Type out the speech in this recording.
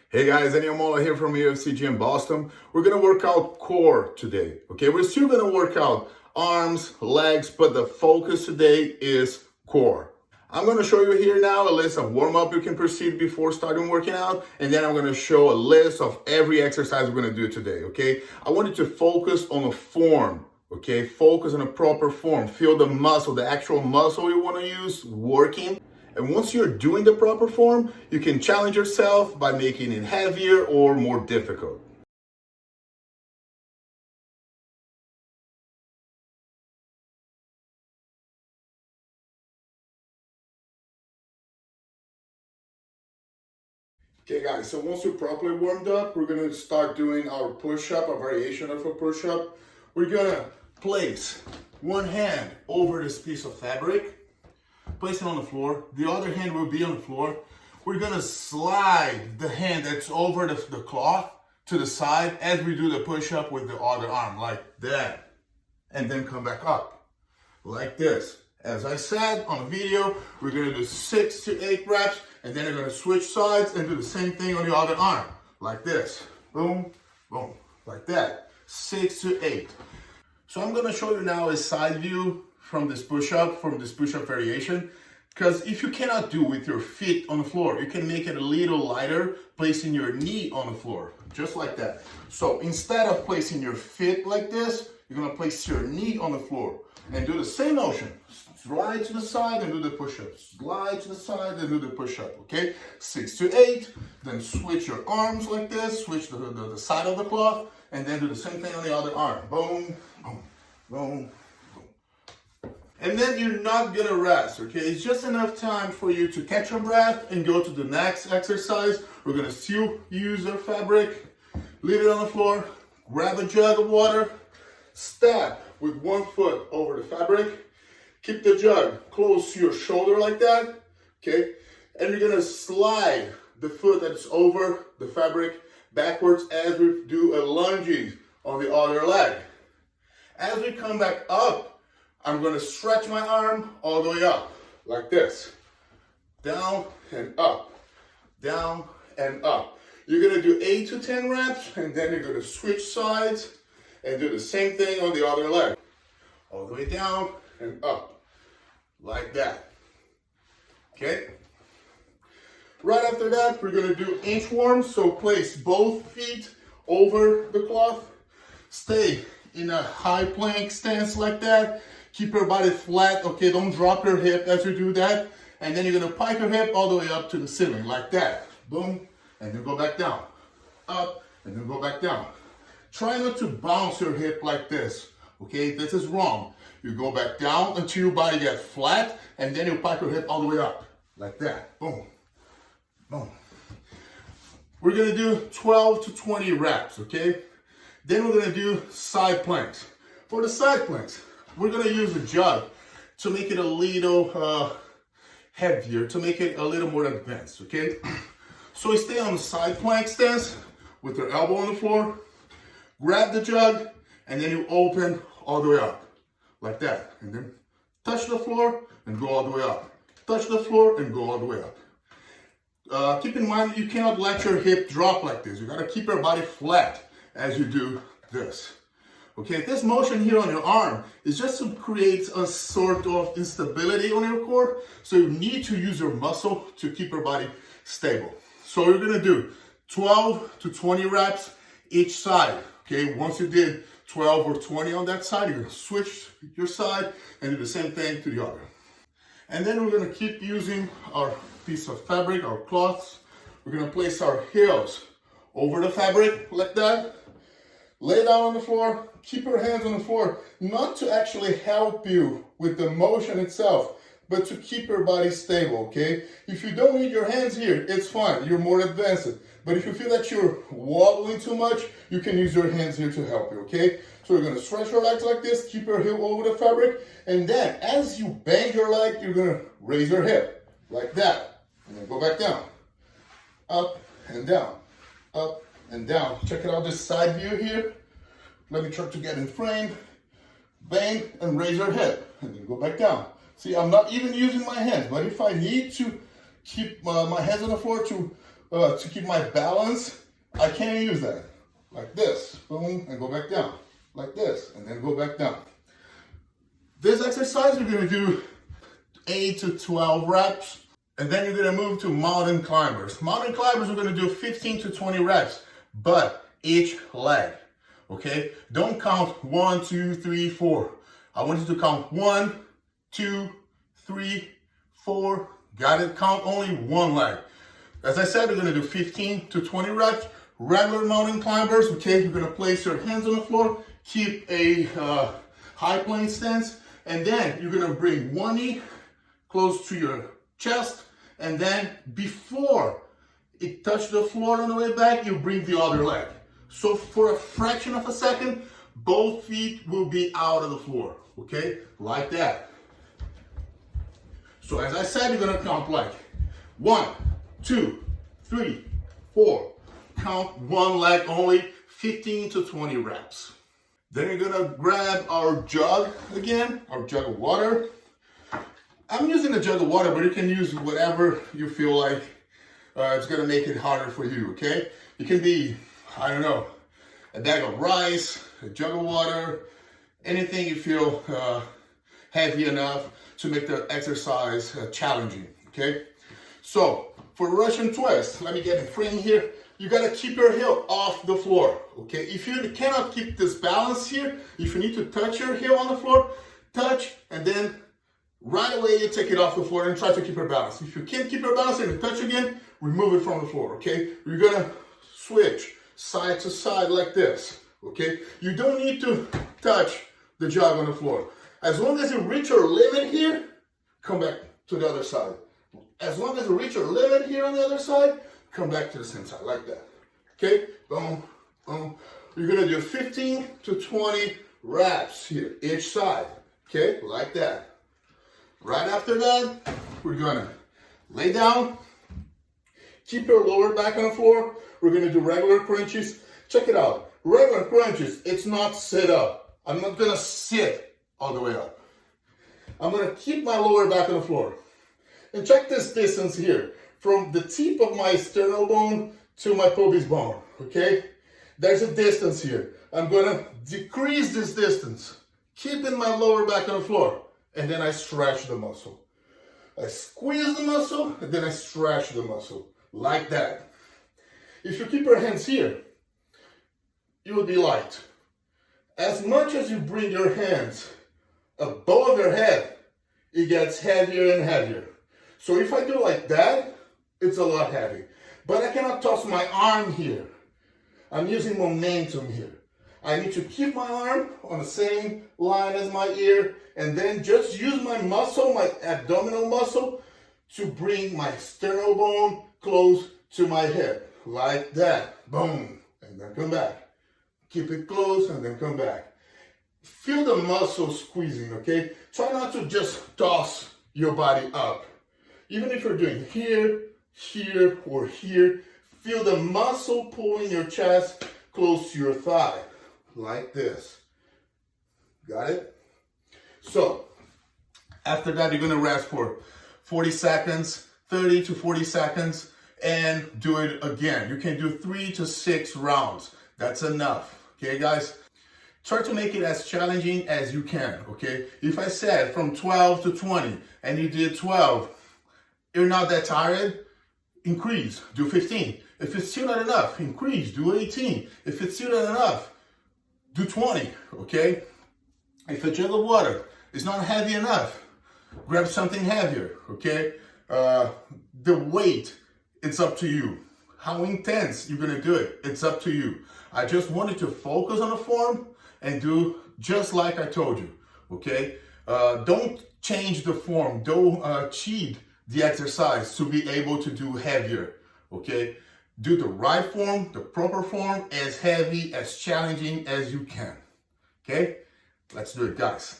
Hey guys, Daniel Mola here from UFC Gym Boston. We're gonna work out core today, okay? We're still gonna work out arms, legs, but the focus today is core. I'm gonna show you here now a list of warm-up you can proceed before starting working out, and then I'm gonna show a list of every exercise we're gonna do today, okay? I want you to focus on a form, okay? Focus on a proper form. Feel the muscle, the actual muscle you wanna use working. And once you're doing the proper form, you can challenge yourself by making it heavier or more difficult. Okay guys, so once you're properly warmed up, we're gonna start doing our push-up, a variation of a push-up. We're gonna place one hand over this piece of fabric, place it on the floor. The other hand will be on the floor. We're gonna slide the hand that's over the cloth to the side as we do the push-up with the other arm, like that. And then come back up, like this. As I said on the video, we're gonna do 6 to 8 reps, and then we're gonna switch sides and do the same thing on the other arm, like this. Boom, boom, like that. 6 to 8. So I'm gonna show you now a side view from this push-up variation, because if you cannot do with your feet on the floor, you can make it a little lighter, placing your knee on the floor, just like that. So instead of placing your feet like this, you're gonna place your knee on the floor and do the same motion. Slide to the side and do the push-up. Slide to the side and do the push-up, okay? 6 to 8, then switch your arms like this, switch the side of the cloth, and then do the same thing on the other arm. Boom, boom, boom. And then you're not gonna rest, okay? It's just enough time for you to catch your breath and go to the next exercise. We're gonna still use our fabric, leave it on the floor, grab a jug of water, step with one foot over the fabric, keep the jug close to your shoulder like that, okay? And you're gonna slide the foot that's over the fabric backwards as we do a lunge on the other leg. As we come back up, I'm gonna stretch my arm all the way up, like this. Down and up, down and up. You're gonna do 8 to 10 reps, and then you're gonna switch sides and do the same thing on the other leg. All the way down and up, like that, okay? Right after that, we're gonna do inchworms, so place both feet over the cloth. Stay in a high plank stance like that. Keep your body flat, okay? Don't drop your hip as you do that. And then you're gonna pike your hip all the way up to the ceiling, like that. Boom, and then go back down. Up, and then go back down. Try not to bounce your hip like this, okay? This is wrong. You go back down until your body gets flat, and then you pike your hip all the way up, like that. Boom, boom. We're gonna do 12 to 20 reps, okay? Then we're gonna do side planks. For the side planks, we're gonna use a jug to make it a little heavier, to make it a little more advanced, okay? So we stay on the side plank stance with your elbow on the floor, grab the jug, and then you open all the way up, like that. And then touch the floor and go all the way up. Touch the floor and go all the way up. Keep in mind that you cannot let your hip drop like this. You gotta keep your body flat as you do this. Okay, this motion here on your arm is just to create a sort of instability on your core. So you need to use your muscle to keep your body stable. So we're gonna do 12 to 20 reps each side. Okay, once you did 12 or 20 on that side, you're gonna switch your side and do the same thing to the other. And then we're gonna keep using our piece of fabric, our cloths. We're gonna place our heels over the fabric like that. Lay down on the floor, keep your hands on the floor, not to actually help you with the motion itself, but to keep your body stable, okay? If you don't need your hands here, it's fine, you're more advanced. But if you feel that you're wobbling too much, you can use your hands here to help you, okay? So you're gonna stretch your legs like this, keep your heel over the fabric, and then as you bend your leg, you're gonna raise your hip, like that. And then go back down, up and down, up and down. Check it out, this side view here. Let me try to get in frame. Bend and raise your hip, and then go back down. See, I'm not even using my hands, but if I need to keep my hands on the floor to to keep my balance, I can't use that. Like this, boom, and go back down. Like this, and then go back down. This exercise, you're gonna do 8 to 12 reps, and then you're gonna move to mountain climbers. Mountain climbers, we're gonna do 15 to 20 reps, but each leg, okay? Don't count 1, 2, 3, 4. I want you to count 1, 2, 3, 4. Got it? Count only one leg. As I said, we're gonna do 15 to 20 reps. Regular mountain climbers, okay? You're gonna place your hands on the floor, keep a high plank stance, and then you're gonna bring one knee close to your chest, and then before it touches the floor on the way back, you bring the other leg. So for a fraction of a second, both feet will be out of the floor, okay? Like that. So as I said, you're gonna count like 1, 2, 3, 4. Count one leg only, 15 to 20 reps. Then you're gonna grab our jug again, our jug of water. I'm using a jug of water, but you can use whatever you feel like it's gonna make it harder for you, okay? It can be, I don't know, a bag of rice, a jug of water, anything you feel heavy enough to make the exercise challenging, okay? So, for Russian twist, let me get in frame here. You gotta keep your heel off the floor, okay? If you cannot keep this balance here, if you need to touch your heel on the floor, touch, and then right away you take it off the floor and try to keep your balance. If you can't keep your balance and you touch again, remove it from the floor, okay? You're gonna switch side to side like this, okay? You don't need to touch the jug on the floor. As long as you reach your limit here, come back to the other side. As long as you reach your limit here on the other side, come back to the same side, like that. Okay? Boom, boom. You're gonna do 15 to 20 reps here, each side. Okay? Like that. Right after that, we're gonna lay down, keep your lower back on the floor. We're gonna do regular crunches. Check it out. Regular crunches, it's not sit up. I'm not gonna sit all the way up. I'm gonna keep my lower back on the floor. And check this distance here. From the tip of my sternal bone to my pelvis bone, okay? There's a distance here. I'm gonna decrease this distance, keeping my lower back on the floor, and then I stretch the muscle. I squeeze the muscle, and then I stretch the muscle, like that. If you keep your hands here, you will be light. As much as you bring your hands above your head, it gets heavier and heavier. So if I do like that, it's a lot heavy. But I cannot toss my arm here. I'm using momentum here. I need to keep my arm on the same line as my ear, and then just use my muscle, my abdominal muscle, to bring my sternal bone close to my hip. Like that. Boom. And then come back. Keep it close and then come back. Feel the muscle squeezing, okay? Try not to just toss your body up. Even if you're doing here, here, or here, feel the muscle pulling your chest close to your thigh, like this. Got it? So, after that, you're gonna rest for 40 seconds, 30 to 40 seconds, and do it again. You can do 3 to 6 rounds. That's enough, okay, guys? Try to make it as challenging as you can, okay? If I said from 12 to 20, and you did 12, you're not that tired, increase, do 15. If it's still not enough, increase, do 18. If it's still not enough, do 20, okay? If a jug of water is not heavy enough, grab something heavier, okay? The weight, it's up to you. How intense you're gonna do it, it's up to you. I just wanted to focus on the form and do just like I told you, okay? Don't change the form, don't cheat the exercise to be able to do heavier, okay? Do the right form, the proper form, as heavy, as challenging as you can, okay? Let's do it, guys.